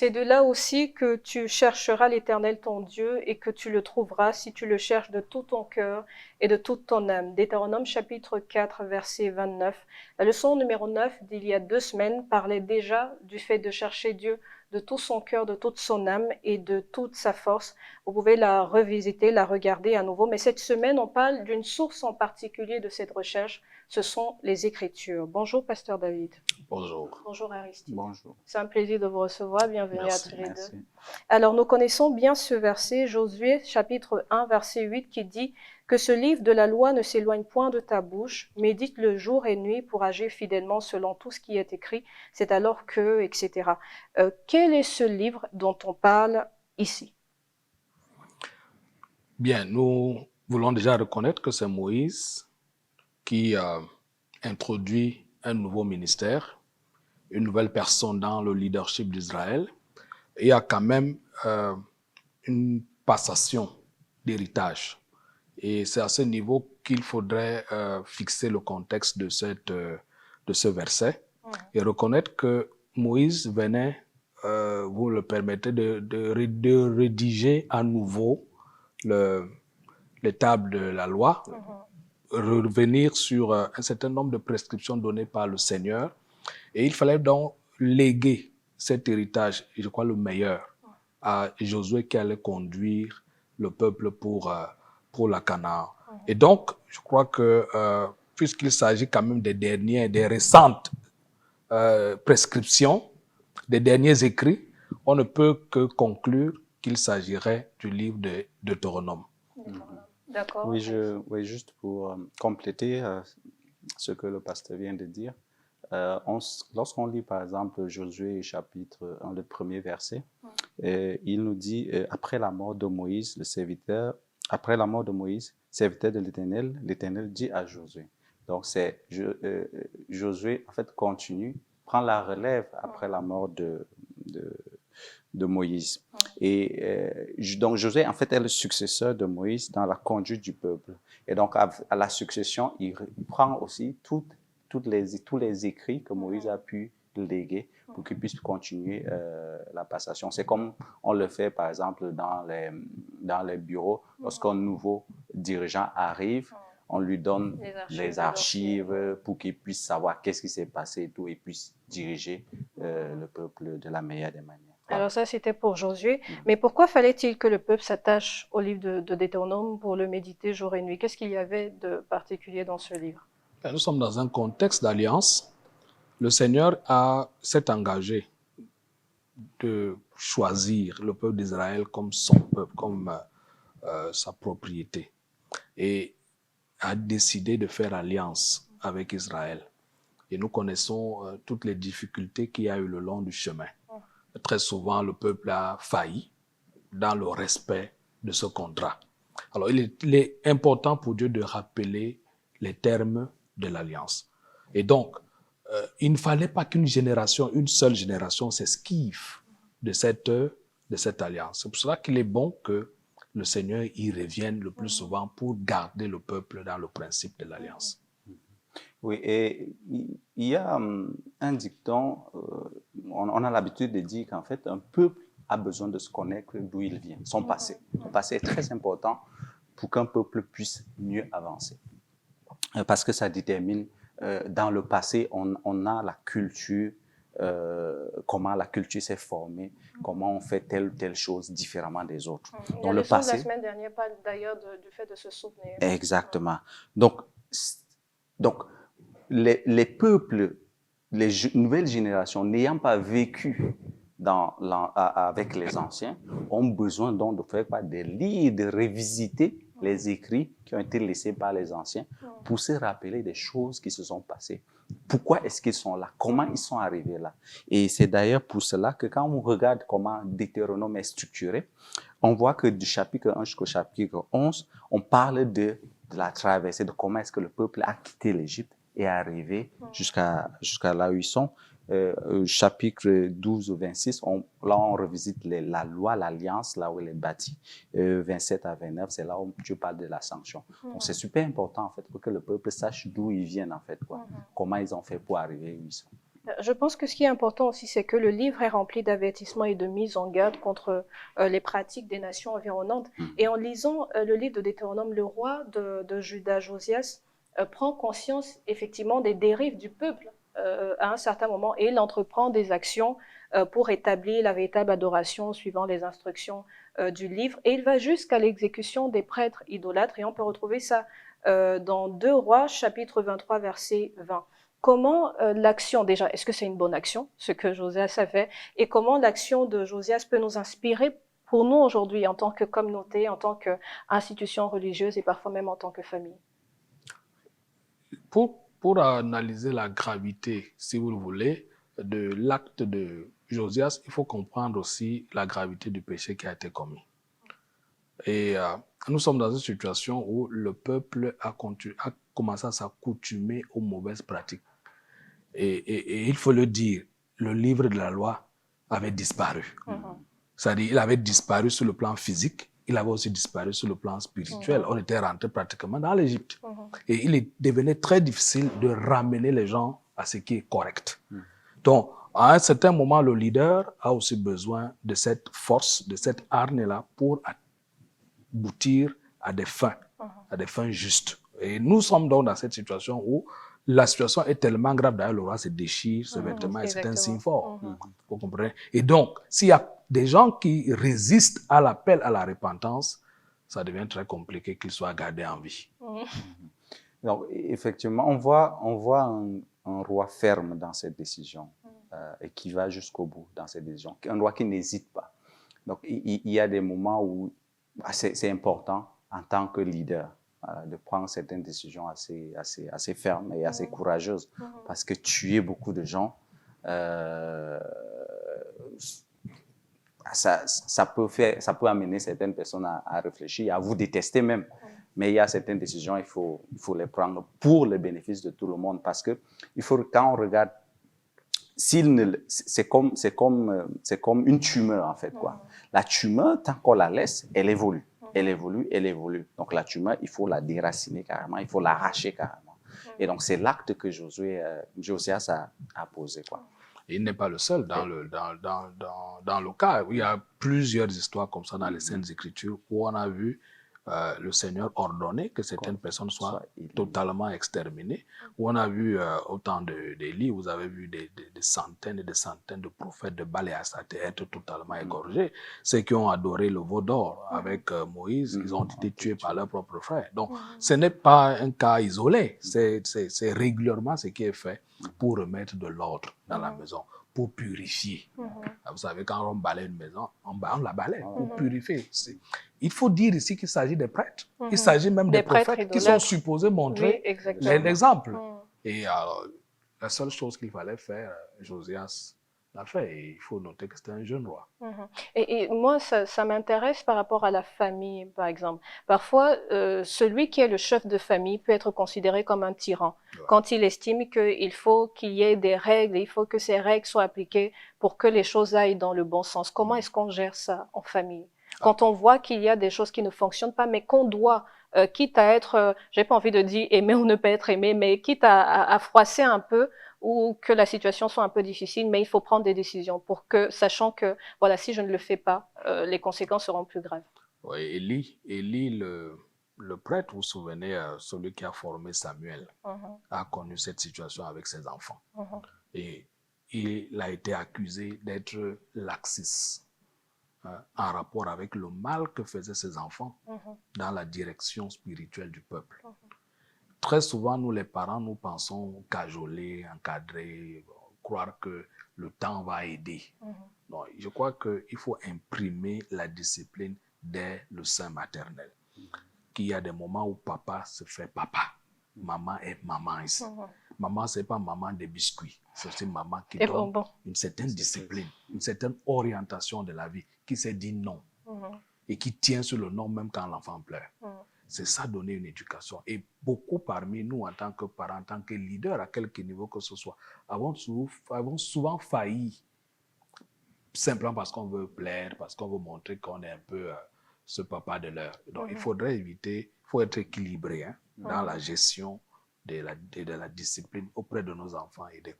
c'est de là aussi que tu chercheras l'Éternel ton Dieu et que tu le trouveras si tu le cherches de tout ton cœur et de toute ton âme. Deutéronome chapitre 4, verset 29. La leçon numéro 9 d'il y a 2 semaines parlait déjà du fait de chercher Dieu de tout son cœur, de toute son âme et de toute sa force. Vous pouvez la revisiter, la regarder à nouveau. Mais cette semaine, on parle d'une source en particulier de cette recherche. Ce sont les Écritures. Bonjour, Pasteur David. Bonjour. Bonjour, Aristide. Bonjour. C'est un plaisir de vous recevoir. Bienvenue Merci, à tous les deux. merci. Alors, nous connaissons bien ce verset, Josué, chapitre 1, verset 8, qui dit que ce livre de la loi ne s'éloigne point de ta bouche, médite-le jour et nuit pour agir fidèlement selon tout ce qui est écrit. C'est alors que, etc. Quel est ce livre dont on parle ici? Bien, nous voulons déjà reconnaître que c'est Moïse qui introduit un nouveau ministère, une nouvelle personne dans le leadership d'Israël. Et il y a quand même une passation d'héritage. Et c'est à ce niveau qu'il faudrait fixer le contexte de ce verset et reconnaître que Moïse venait, vous le permettez, de rédiger à nouveau les tables de la loi, revenir sur un certain nombre de prescriptions données par le Seigneur. Et il fallait donc léguer cet héritage, et je crois le meilleur, à Josué qui allait conduire le peuple pour la Canaan. Et donc, je crois que puisqu'il s'agit quand même des récentes prescriptions, des derniers écrits, on ne peut que conclure qu'il s'agirait du livre de Deutéronome. D'accord. Oui, juste pour compléter ce que le pasteur vient de dire, lorsqu'on lit par exemple Josué chapitre 1, le premier verset, il nous dit après la mort de Moïse, serviteur de l'Éternel, l'Éternel dit à Josué. Donc Josué en fait continue, prend la relève après la mort de Moïse. Et donc Josué en fait est le successeur de Moïse dans la conduite du peuple. Et donc à la succession, il prend aussi tous les écrits que Moïse a pu léguer pour qu'il puisse continuer la passation. C'est comme on le fait par exemple dans les bureaux. Lorsqu'un nouveau dirigeant arrive, on lui donne les archives pour qu'il puisse savoir qu'est-ce qui s'est passé et tout, et puisse diriger le peuple de la meilleure des manières. Alors ça, c'était pour Josué. Mais pourquoi fallait-il que le peuple s'attache au livre de Deutéronome pour le méditer jour et nuit? Qu'est-ce qu'il y avait de particulier dans ce livre? Nous sommes dans un contexte d'alliance. Le Seigneur s'est engagé de choisir le peuple d'Israël comme son peuple, comme sa propriété, et a décidé de faire alliance avec Israël. Et nous connaissons toutes les difficultés qu'il y a eu le long du chemin. Très souvent, le peuple a failli dans le respect de ce contrat. Alors, il est important pour Dieu de rappeler les termes de l'alliance. Et donc, il ne fallait pas qu'une seule génération s'esquive de cette alliance. C'est pour cela qu'il est bon que le Seigneur y revienne le plus souvent pour garder le peuple dans le principe de l'alliance. Oui, et il y a un dicton, on a l'habitude de dire qu'en fait, un peuple a besoin de se connaître d'où il vient, son passé. Le passé est très important pour qu'un peuple puisse mieux avancer. Parce que ça détermine, dans le passé, on a la culture, comment la culture s'est formée, comment on fait telle ou telle chose différemment des autres. Donc, le passé, de la semaine dernière parle d'ailleurs du fait de se souvenir. Exactement. Donc les peuples, les nouvelles générations n'ayant pas vécu avec les anciens, ont besoin donc de faire des livres, de revisiter les écrits qui ont été laissés par les anciens pour se rappeler des choses qui se sont passées. Pourquoi est-ce qu'ils sont là? Comment ils sont arrivés là? Et c'est d'ailleurs pour cela que quand on regarde comment Deutéronome est structuré, on voit que du chapitre 1 jusqu'au chapitre 11, on parle de la traversée, de comment est-ce que le peuple a quitté l'Égypte et est arrivé jusqu'à là où ils sont. Chapitre 12 ou 26, là on revisite la loi, l'alliance, là où elle est bâtie. 27 à 29, c'est là où Dieu parle de la sanction. Donc c'est super important en fait pour que le peuple sache d'où ils viennent en fait, quoi. Comment ils ont fait pour arriver où ils sont. Je pense que ce qui est important aussi, c'est que le livre est rempli d'avertissements et de mises en garde contre les pratiques des nations environnantes. Et en lisant le livre de Deutéronome, le roi de Juda, Josias, prend conscience effectivement des dérives du peuple à un certain moment et il entreprend des actions pour établir la véritable adoration suivant les instructions du livre. Et il va jusqu'à l'exécution des prêtres idolâtres et on peut retrouver ça dans 2 Rois, chapitre 23, verset 20. Comment l'action, déjà, est-ce que c'est une bonne action, ce que Josias a fait, et comment l'action de Josias peut nous inspirer pour nous aujourd'hui en tant que communauté, en tant qu'institution religieuse et parfois même en tant que famille? Pour analyser la gravité, si vous le voulez, de l'acte de Josias, il faut comprendre aussi la gravité du péché qui a été commis. Et nous sommes dans une situation où le peuple a commencé à s'accoutumer aux mauvaises pratiques. Et il faut le dire, le livre de la loi avait disparu. C'est-à-dire, il avait disparu sur le plan physique, il avait aussi disparu sur le plan spirituel. On était rentré pratiquement dans l'Égypte. Et il devenait très difficile de ramener les gens à ce qui est correct. Donc, à un certain moment, le leader a aussi besoin de cette force, de cette hargne-là pour aboutir à des fins justes. Et nous sommes donc dans cette situation où la situation est tellement grave, d'ailleurs le roi se déchire ses vêtements et c'est un signe fort. Vous comprenez? Et donc, s'il y a des gens qui résistent à l'appel à la repentance, ça devient très compliqué qu'ils soient gardés en vie. Donc, effectivement, on voit un roi ferme dans cette décision et qui va jusqu'au bout dans cette décision. Un roi qui n'hésite pas. Donc, il y a des moments où c'est important en tant que leader de prendre certaines décisions assez fermes et assez courageuses parce que tuer beaucoup de gens, ça peut amener certaines personnes à réfléchir, à vous détester même. Mais il y a certaines décisions, il faut les prendre pour le bénéfice de tout le monde parce que quand on regarde, c'est comme une tumeur en fait, quoi. La tumeur, tant qu'on la laisse, elle évolue. Elle évolue, elle évolue. Donc la tumeur, il faut la déraciner carrément, il faut l'arracher carrément. Et donc c'est l'acte que Josias a posé, quoi. Et il n'est pas le seul dans le cas. Il y a plusieurs histoires comme ça dans les Saintes Écritures où on a vu le Seigneur ordonner que certaines personnes soient totalement exterminées. Où on a vu au temps d'Élie, vous avez vu des centaines et des centaines de prophètes de Baal et Astarté être totalement égorgés. Ceux qui ont adoré le veau d'or avec Moïse, ils ont été tués par leurs propres frères. Donc, ce n'est pas un cas isolé. C'est régulièrement ce qui est fait pour remettre de l'ordre dans la maison, pour purifier. Vous savez, quand on balaye une maison, on la balaye pour purifier. Il faut dire ici qu'il s'agit des prêtres. Il s'agit même des prophètes qui sont supposés montrer l'exemple. Et la seule chose qu'il fallait faire, Josias l'a fait. Et il faut noter que c'était un jeune roi. Et moi, ça m'intéresse par rapport à la famille, par exemple. Parfois, celui qui est le chef de famille peut être considéré comme un tyran quand il estime qu'il faut qu'il y ait des règles, il faut que ces règles soient appliquées pour que les choses aillent dans le bon sens. Comment est-ce qu'on gère ça en famille? Quand on voit qu'il y a des choses qui ne fonctionnent pas, mais qu'on doit, quitte à être, j'ai pas envie de dire aimer ou ne pas être aimé, mais quitte à froisser un peu, ou que la situation soit un peu difficile, mais il faut prendre des décisions pour que, sachant que, voilà, si je ne le fais pas, les conséquences seront plus graves. Oui, Élie, le prêtre, vous vous souvenez, celui qui a formé Samuel, a connu cette situation avec ses enfants. Et il a été accusé d'être laxiste en rapport avec le mal que faisaient ses enfants dans la direction spirituelle du peuple. Très souvent, nous les parents, nous pensons cajoler, encadrer, croire que le temps va aider. Non, je crois qu'il faut imprimer la discipline dès le sein maternel. Qu'il y a des moments où papa se fait papa. Maman est maman ici. Maman, ce n'est pas maman des biscuits. C'est aussi maman qui donne une certaine discipline, une certaine orientation de la vie, qui s'est dit non et qui tient sur le non même quand l'enfant pleure. C'est ça, donner une éducation. Et beaucoup parmi nous, en tant que parents, en tant que leaders, à quelque niveau que ce soit, avons souvent failli, simplement parce qu'on veut plaire, parce qu'on veut montrer qu'on est un peu ce papa de l'heure. Donc, il faudrait éviter, il faut être équilibré dans la gestion de la discipline auprès de nos enfants et des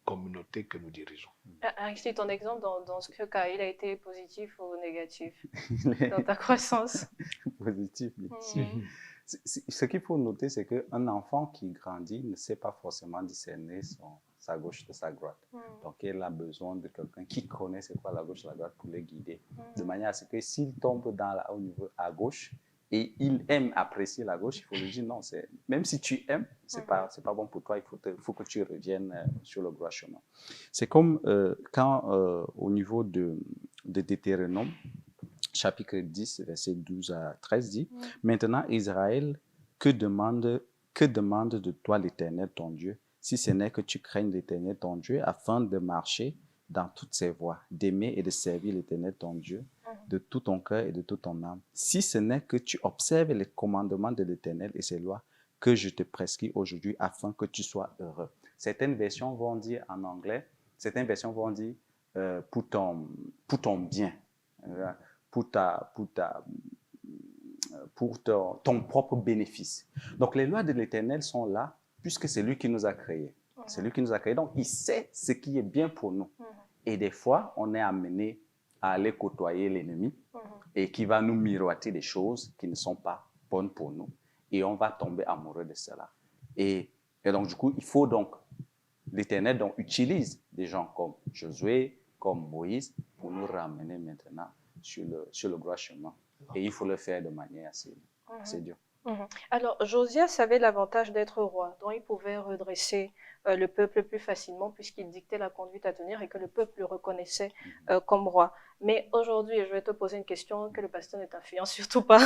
communautés que nous dirigeons. Aristide, ton exemple dans ce cas, il a été positif ou négatif Il est dans ta croissance? positif, bien sûr. Mhm. Ce qu'il faut noter, c'est qu'un enfant qui grandit ne sait pas forcément discerner sa gauche de sa droite. Donc, il a besoin de quelqu'un qui connaît c'est quoi la gauche et la droite pour le guider. De manière à ce que s'il tombe au niveau à gauche et il aime apprécier la gauche, il faut lui dire non, même si tu aimes, c'est pas bon pour toi, il faut que tu reviennes sur le droit chemin. C'est comme quand au niveau de Deutéronome, chapitre 10, verset 12 à 13 dit, « Maintenant, Israël, que demande de toi l'Éternel ton Dieu, si ce n'est que tu craignes l'Éternel ton Dieu, afin de marcher dans toutes ses voies, d'aimer et de servir l'Éternel ton Dieu de tout ton cœur et de toute ton âme, si ce n'est que tu observes les commandements de l'Éternel et ses lois que je te prescris aujourd'hui, afin que tu sois heureux. » Certaines versions vont dire en anglais, certaines versions vont dire pour ton bien, pour ton propre bénéfice. Donc, les lois de l'Éternel sont là, puisque c'est lui qui nous a créés. C'est lui qui nous a créés. Donc, il sait ce qui est bien pour nous. Et des fois, on est amené à aller côtoyer l'ennemi et qui va nous miroiter des choses qui ne sont pas bonnes pour nous. Et on va tomber amoureux de cela. Et donc, du coup, il faut donc, l'Éternel donc utilise des gens comme Josué, comme Moïse, pour nous ramener maintenant sur le droit chemin. Et il faut le faire de manière assez dure. Alors, Josias avait l'avantage d'être roi, dont il pouvait redresser le peuple plus facilement puisqu'il dictait la conduite à tenir et que le peuple le reconnaissait comme roi. Mais aujourd'hui, je vais te poser une question que le pasteur n'est influent, surtout pas.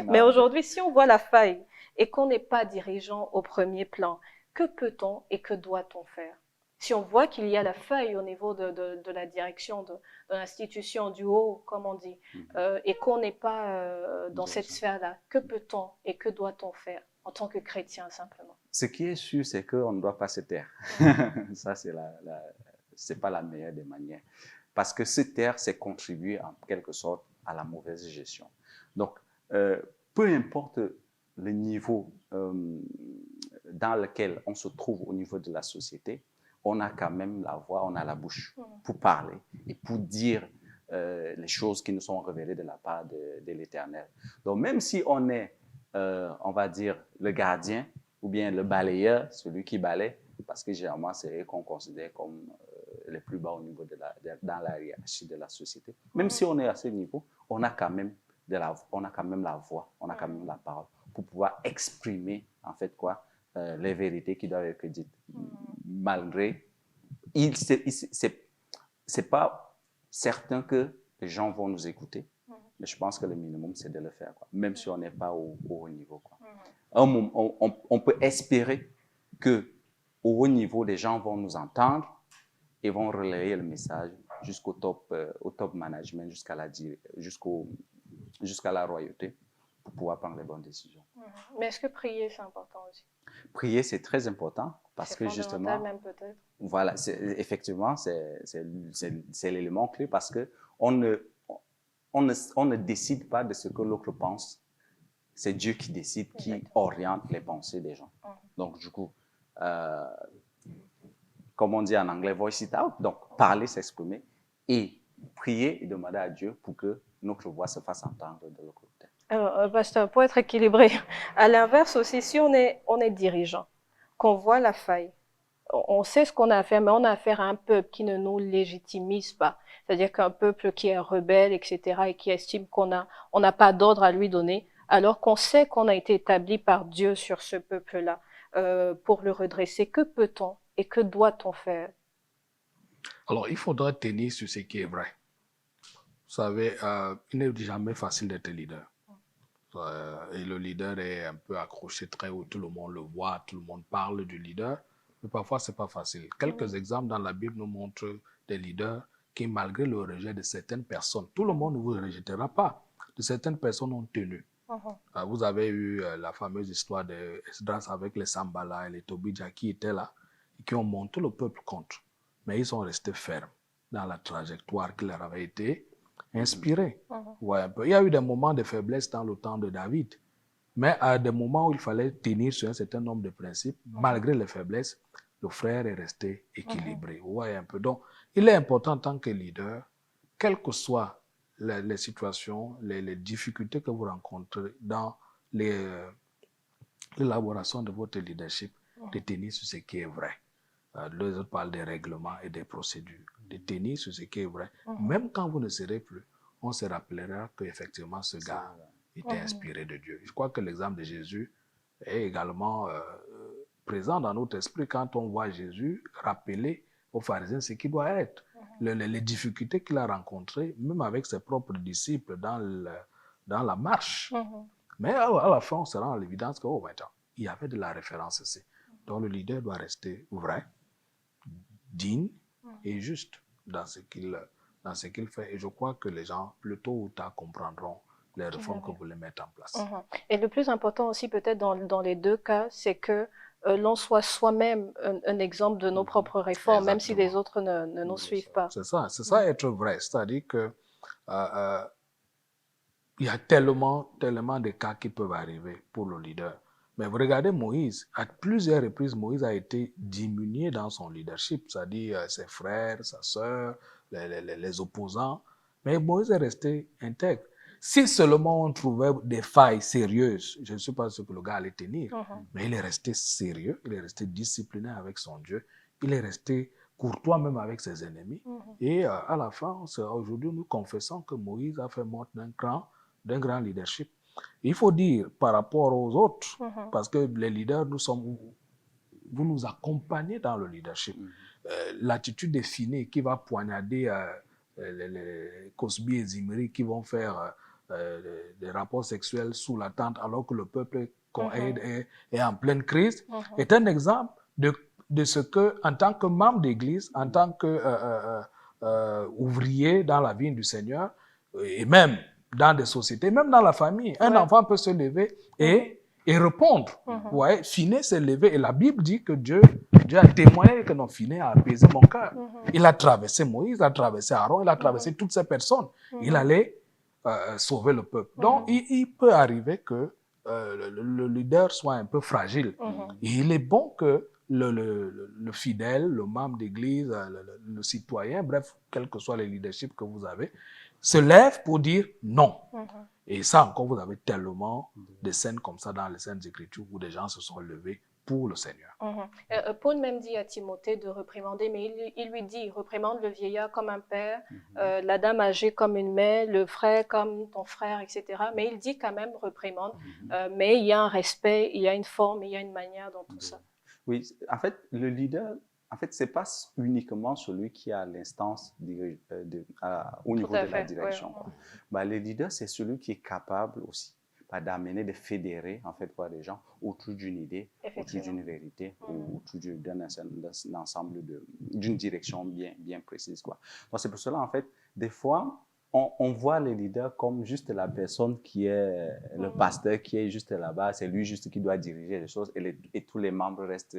Mais aujourd'hui, si on voit la faille et qu'on n'est pas dirigeant au premier plan, que peut-on et que doit-on faire? Si on voit qu'il y a la faille au niveau de la direction de l'institution, du haut, comme on dit, et qu'on n'est pas dans cette sphère-là, que peut-on et que doit-on faire en tant que chrétien simplement? Ce qui est sûr, c'est qu'on ne doit pas se taire. Ça, c'est pas la meilleure des manières. Parce que se taire, c'est contribuer en quelque sorte à la mauvaise gestion. Donc, peu importe le niveau dans lequel on se trouve au niveau de la société, on a quand même la voix, on a la bouche pour parler et pour dire les choses qui nous sont révélées de la part de l'Éternel. Donc, même si on est, on va dire, le gardien ou bien le balayeur, celui qui balaye, parce que généralement, c'est eux qu'on considère comme les plus bas au niveau dans la hiérarchie de la société. Même si on est à ce niveau, on a quand même la voix, on a quand même la parole pour pouvoir exprimer, en fait, les vérités qui doivent être dites. Malgré, c'est pas certain que les gens vont nous écouter, mais je pense que le minimum, c'est de le faire, même si on n'est pas au haut niveau. On peut espérer qu'au haut niveau, les gens vont nous entendre et vont relayer le message jusqu'au top management, jusqu'à la royauté, pour pouvoir prendre les bonnes décisions. Mais est-ce que prier, c'est important aussi? Prier, c'est très important parce que justement, même peut-être. Voilà, effectivement, c'est l'élément clé parce que on ne décide pas de ce que l'autre pense. C'est Dieu qui décide, qui oriente les pensées des gens. Donc, du coup, comme on dit en anglais, voice it out. Donc, parler, s'exprimer et prier et demander à Dieu pour que notre voix se fasse entendre de l'autre côté. Alors, pasteur, pour être équilibré, à l'inverse aussi, si on est dirigeant, qu'on voit la faille, on sait ce qu'on a à faire, mais on a affaire à un peuple qui ne nous légitimise pas. C'est-à-dire qu'un peuple qui est rebelle, etc., et qui estime qu'on n'a pas d'ordre à lui donner, alors qu'on sait qu'on a été établi par Dieu sur ce peuple-là pour le redresser. Que peut-on et que doit-on faire? Alors, il faudra tenir sur ce qui est vrai. Vous savez, il n'est jamais facile d'être leader. Et le leader est un peu accroché très haut, tout le monde le voit, tout le monde parle du leader, mais parfois c'est pas facile. Quelques exemples dans la Bible nous montrent des leaders qui, malgré le rejet de certaines personnes, tout le monde ne vous rejettera pas, de certaines personnes ont tenu. Vous avez eu la fameuse histoire d'Esdras avec les Sambala et les Tobidja qui étaient là et qui ont monté le peuple contre, mais ils sont restés fermes dans la trajectoire qui leur avait été inspiré. Ouais, un peu. Il y a eu des moments de faiblesse dans le temps de David. Mais à des moments où il fallait tenir sur un certain nombre de principes, malgré les faiblesses, le frère est resté équilibré. Vous voyez un peu. Donc, il est important en tant que leader, quelles que soient les situations, les difficultés que vous rencontrez dans l'élaboration de votre leadership, de tenir sur ce qui est vrai. Les autres parlent des règlements et des procédures. De tenir sur ce qui est vrai. Même quand vous ne serez plus, on se rappellera qu'effectivement ce gars était inspiré de Dieu. Je crois que l'exemple de Jésus est également présent dans notre esprit quand on voit Jésus rappeler aux pharisiens ce qu'il doit être. Les difficultés qu'il a rencontrées, même avec ses propres disciples dans la marche. Mais à la fin, on se rend à l'évidence que, il y avait de la référence ici. Donc le leader doit rester vrai, digne et juste dans ce qu'il fait. Et je crois que les gens, plus tôt ou tard, comprendront les réformes que vous voulez mettre en place. Et le plus important aussi, peut-être dans les deux cas, c'est que l'on soit soi-même un exemple de nos propres réformes, même si les autres ne nous suivent pas. C'est ça être vrai. C'est-à-dire que il y a tellement de cas qui peuvent arriver pour le leader. Mais vous regardez Moïse, à plusieurs reprises, Moïse a été diminué dans son leadership, c'est-à-dire ses frères, sa sœur, les opposants. Mais Moïse est resté intègre. Si seulement on trouvait des failles sérieuses, je ne sais pas ce que le gars allait tenir, mais il est resté sérieux, il est resté discipliné avec son Dieu, il est resté courtois même avec ses ennemis. Et à la fin, aujourd'hui, nous confessons que Moïse a fait montre d'un grand leadership. Il faut dire par rapport aux autres, parce que les leaders, vous nous accompagnez dans le leadership. L'attitude des finés qui va poignarder les Cosby et Zimri qui vont faire des rapports sexuels sous la tente alors que le peuple est en pleine crise, est un exemple de ce que, en tant que membre d'église, en tant qu'ouvrier dans la vie du Seigneur, et même dans des sociétés, même dans la famille, un enfant peut se lever et répondre. Ouais, Finé s'est levé et la Bible dit que Dieu a témoigné que non, Finé a apaisé mon cœur. Il a traversé Moïse, il a traversé Aaron, il a traversé toutes ces personnes. Il allait sauver le peuple. Donc, il peut arriver que le leader soit un peu fragile. Et il est bon que le fidèle, le membre d'église, le citoyen, bref, quel que soit le leadership que vous avez, se lève pour dire non. Et ça encore, vous avez tellement de scènes comme ça dans les Saintes Écritures où des gens se sont levés pour le Seigneur. Paul même dit à Timothée de réprimander, mais il lui dit, réprimande le vieillard comme un père, la dame âgée comme une mère, le frère comme ton frère, etc. Mais il dit quand même reprimande, mais il y a un respect, il y a une forme, il y a une manière dans tout ça. Oui, en fait, le leader, ce n'est pas uniquement celui qui a l'instance au niveau de la direction. Ouais. Le leader, c'est celui qui est capable aussi d'amener, de fédérer en fait des gens autour d'une idée, autour d'une vérité, ou autour d'un ensemble d'une direction bien précise. Donc c'est pour cela en fait, des fois, on voit le leader comme juste la personne qui est le pasteur, qui est juste là-bas, c'est lui juste qui doit diriger les choses et tous les membres restent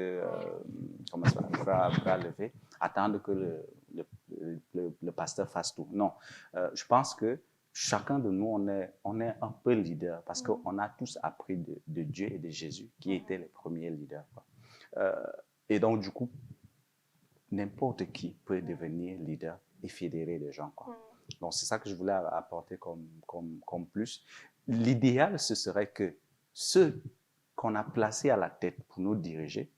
bras levés, attendent que le pasteur fasse tout. Non, je pense que chacun de nous, on est un peu leader parce qu'on a tous appris de Dieu et de Jésus qui étaient les premiers leaders. Et donc, du coup, n'importe qui peut devenir leader et fédérer les gens. Donc, c'est ça que je voulais apporter comme plus. L'idéal, ce serait que ceux qu'on a placés à la tête pour nous diriger,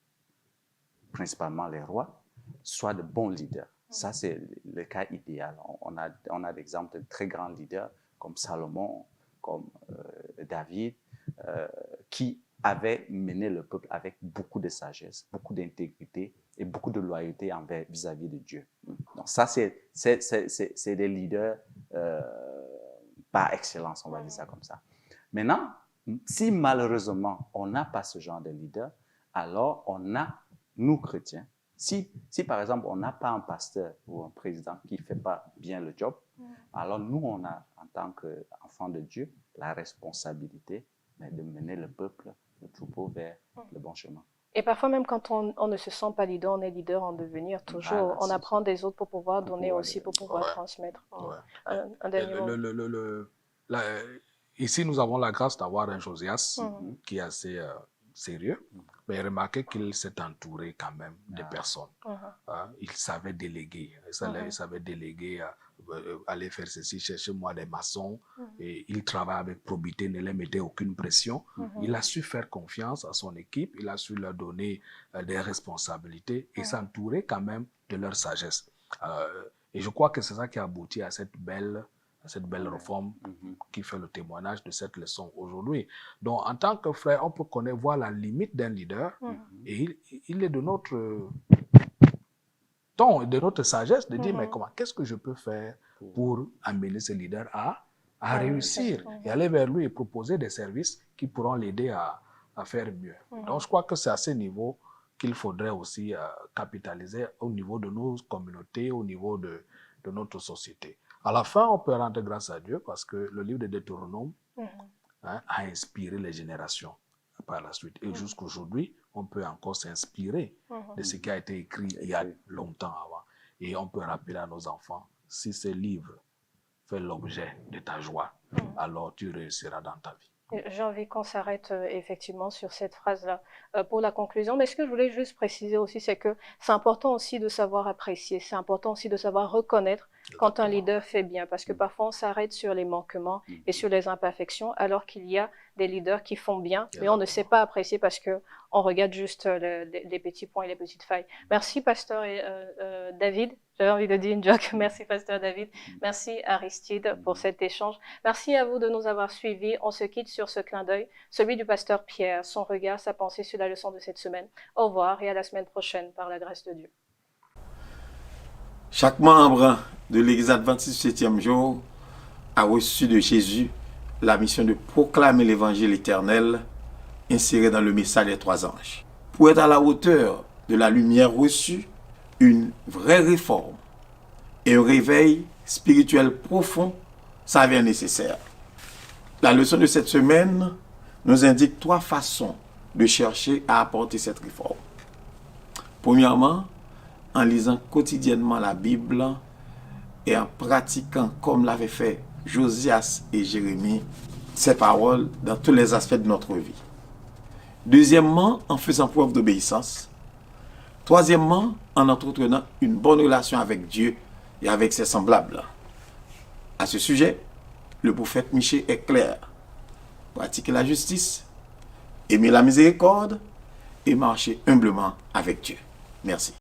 principalement les rois, soient de bons leaders. Ça, c'est le cas idéal. On a d'exemples de très grands leaders comme Salomon, comme David, qui avaient mené le peuple avec beaucoup de sagesse, beaucoup d'intégrité et beaucoup de loyauté vis-à-vis de Dieu. Donc ça, c'est des leaders par excellence, on va dire ça comme ça. Maintenant, si malheureusement, on n'a pas ce genre de leader, alors on a, nous chrétiens, si par exemple, on n'a pas un pasteur ou un président qui ne fait pas bien le job, alors nous, on a, en tant qu'enfants de Dieu, la responsabilité de mener le peuple, le troupeau vers le bon chemin. Et parfois, même quand on ne se sent pas leader, on est leader en devenir toujours. On apprend des autres pour pouvoir donner aussi, pour pouvoir transmettre. Un dernier mot. ici, nous avons la grâce d'avoir un Josias qui est assez sérieux, mais remarquez qu'il s'est entouré quand même de personnes. Il savait déléguer. Il savait déléguer, aller faire ceci, chercher moi des maçons. Et il travaille avec probité, ne les mettait aucune pression. Il a su faire confiance à son équipe, il a su leur donner des responsabilités et s'entourer quand même de leur sagesse. Et je crois que c'est ça qui a abouti à cette belle réforme qui fait le témoignage de cette leçon aujourd'hui. Donc, en tant que frère, on peut voir la limite d'un leader et il est de notre ton et de notre sagesse de dire, mais comment, qu'est-ce que je peux faire pour amener ce leader à réussir et aller vers lui et proposer des services qui pourront l'aider à faire mieux. Donc, je crois que c'est à ce niveau qu'il faudrait aussi capitaliser au niveau de nos communautés, au niveau de notre société. À la fin, on peut rendre grâce à Dieu parce que le livre de Deutéronome a inspiré les générations par la suite. Et jusqu'aujourd'hui, on peut encore s'inspirer de ce qui a été écrit il y a longtemps avant. Et on peut rappeler à nos enfants, si ce livre fait l'objet de ta joie, alors tu réussiras dans ta vie. J'ai envie qu'on s'arrête effectivement sur cette phrase-là pour la conclusion. Mais ce que je voulais juste préciser aussi, c'est que c'est important aussi de savoir apprécier, c'est important aussi de savoir reconnaître quand un leader fait bien, parce que parfois on s'arrête sur les manquements et sur les imperfections, alors qu'il y a des leaders qui font bien, mais on ne sait pas apprécier parce que on regarde juste les petits points et les petites failles. Merci, pasteur David. J'avais envie de dire une joke. Merci, pasteur David. Merci, Aristide, pour cet échange. Merci à vous de nous avoir suivis. On se quitte sur ce clin d'œil, celui du pasteur Pierre, son regard, sa pensée sur la leçon de cette semaine. Au revoir et à la semaine prochaine, par la grâce de Dieu. Chaque membre de l'Église adventiste du 7e jour a reçu de Jésus la mission de proclamer l'évangile éternel inséré dans le message des 3 anges. Pour être à la hauteur de la lumière reçue, une vraie réforme et un réveil spirituel profond s'avère nécessaire. La leçon de cette semaine nous indique 3 façons de chercher à apporter cette réforme. Premièrement, en lisant quotidiennement la Bible et en pratiquant comme l'avaient fait Josias et Jérémie ces paroles dans tous les aspects de notre vie. Deuxièmement, en faisant preuve d'obéissance. Troisièmement, en entretenant une bonne relation avec Dieu et avec ses semblables. À ce sujet, le prophète Michée est clair. Pratiquer la justice, aimer la miséricorde et marcher humblement avec Dieu. Merci.